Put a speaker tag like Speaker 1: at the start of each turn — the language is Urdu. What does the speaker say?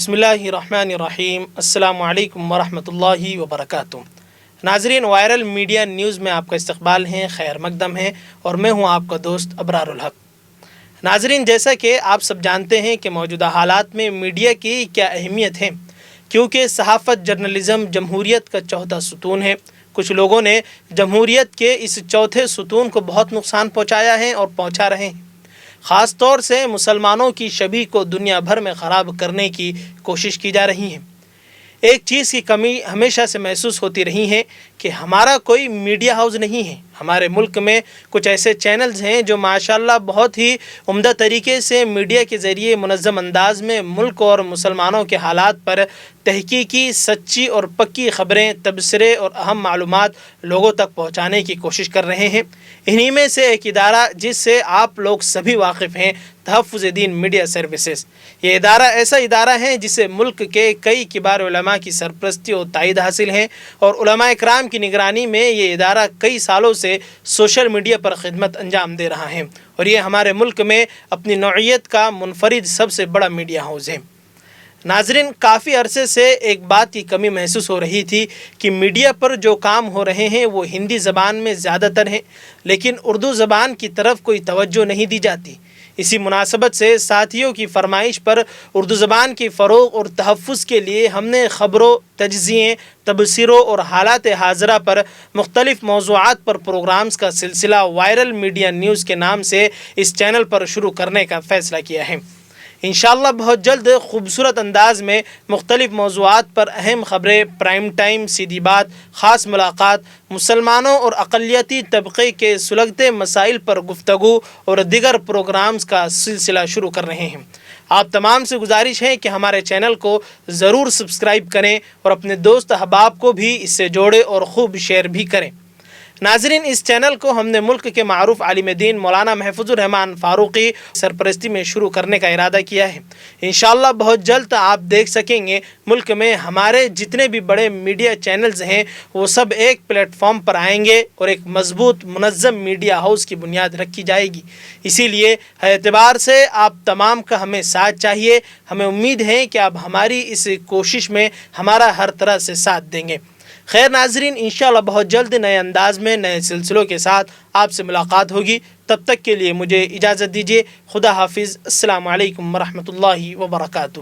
Speaker 1: بسم اللہ الرحمن الرحیم، السلام علیکم ورحمۃ اللہ وبرکاتہ۔ ناظرین، وائرل میڈیا نیوز میں آپ کا استقبال ہے، خیر مقدم ہے، اور میں ہوں آپ کا دوست ابرار الحق۔ ناظرین، جیسا کہ آپ سب جانتے ہیں کہ موجودہ حالات میں میڈیا کی کیا اہمیت ہے، کیونکہ صحافت جرنلزم جمہوریت کا چوتھا ستون ہے۔ کچھ لوگوں نے جمہوریت کے اس چوتھے ستون کو بہت نقصان پہنچایا ہے اور پہنچا رہے ہیں۔ خاص طور سے مسلمانوں کی شبیہ کو دنیا بھر میں خراب کرنے کی کوشش کی جا رہی ہے۔ ایک چیز کی کمی ہمیشہ سے محسوس ہوتی رہی ہے کہ ہمارا کوئی میڈیا ہاؤس نہیں ہے۔ ہمارے ملک میں کچھ ایسے چینلز ہیں جو ماشاءاللہ بہت ہی عمدہ طریقے سے میڈیا کے ذریعے منظم انداز میں ملک اور مسلمانوں کے حالات پر تحقیقی، سچی اور پکی خبریں، تبصرے اور اہم معلومات لوگوں تک پہنچانے کی کوشش کر رہے ہیں۔ انہی میں سے ایک ادارہ جس سے آپ لوگ سبھی واقف ہیں، تحفظ دین میڈیا سروسز۔ یہ ادارہ ایسا ادارہ ہے جسے ملک کے کئی کبار علماء کی سرپرستی اور تائید حاصل ہے، اور علماء کرام کی نگرانی میں یہ ادارہ کئی سالوں سے سوشل میڈیا پر خدمت انجام دے رہا ہے، اور یہ ہمارے ملک میں اپنی نوعیت کا منفرد سب سے بڑا میڈیا ہاؤس ہے۔ ناظرین، کافی عرصے سے ایک بات کی کمی محسوس ہو رہی تھی کہ میڈیا پر جو کام ہو رہے ہیں وہ ہندی زبان میں زیادہ تر ہیں، لیکن اردو زبان کی طرف کوئی توجہ نہیں دی جاتی۔ اسی مناسبت سے ساتھیوں کی فرمائش پر اردو زبان کی فروغ اور تحفظ کے لیے ہم نے خبروں، تجزیے، تبصروں اور حالات حاضرہ پر مختلف موضوعات پر پروگرامز کا سلسلہ وائرل میڈیا نیوز کے نام سے اس چینل پر شروع کرنے کا فیصلہ کیا ہے۔ انشاءاللہ بہت جلد خوبصورت انداز میں مختلف موضوعات پر اہم خبریں، پرائم ٹائم، سیدھی بات، خاص ملاقات، مسلمانوں اور اقلیتی طبقے کے سلگتے مسائل پر گفتگو اور دیگر پروگرامز کا سلسلہ شروع کر رہے ہیں۔ آپ تمام سے گزارش ہے کہ ہمارے چینل کو ضرور سبسکرائب کریں اور اپنے دوست احباب کو بھی اس سے جوڑیں اور خوب شیئر بھی کریں۔ ناظرین، اس چینل کو ہم نے ملک کے معروف عالم دین مولانا محفوظ الرحمان فاروقی سرپرستی میں شروع کرنے کا ارادہ کیا ہے۔ انشاءاللہ بہت جلد آپ دیکھ سکیں گے ملک میں ہمارے جتنے بھی بڑے میڈیا چینلز ہیں وہ سب ایک پلیٹ فارم پر آئیں گے اور ایک مضبوط منظم میڈیا ہاؤس کی بنیاد رکھی جائے گی۔ اسی لیے ہر اعتبار سے آپ تمام کا ہمیں ساتھ چاہیے۔ ہمیں امید ہے کہ آپ ہماری اس کوشش میں ہمارا ہر طرح سے ساتھ دیں گے۔ خیر ناظرین، انشاءاللہ بہت جلد نئے انداز میں نئے سلسلوں کے ساتھ آپ سے ملاقات ہوگی۔ تب تک کے لیے مجھے اجازت دیجیے۔ خدا حافظ۔ السلام علیکم ورحمۃ اللہ وبرکاتہ۔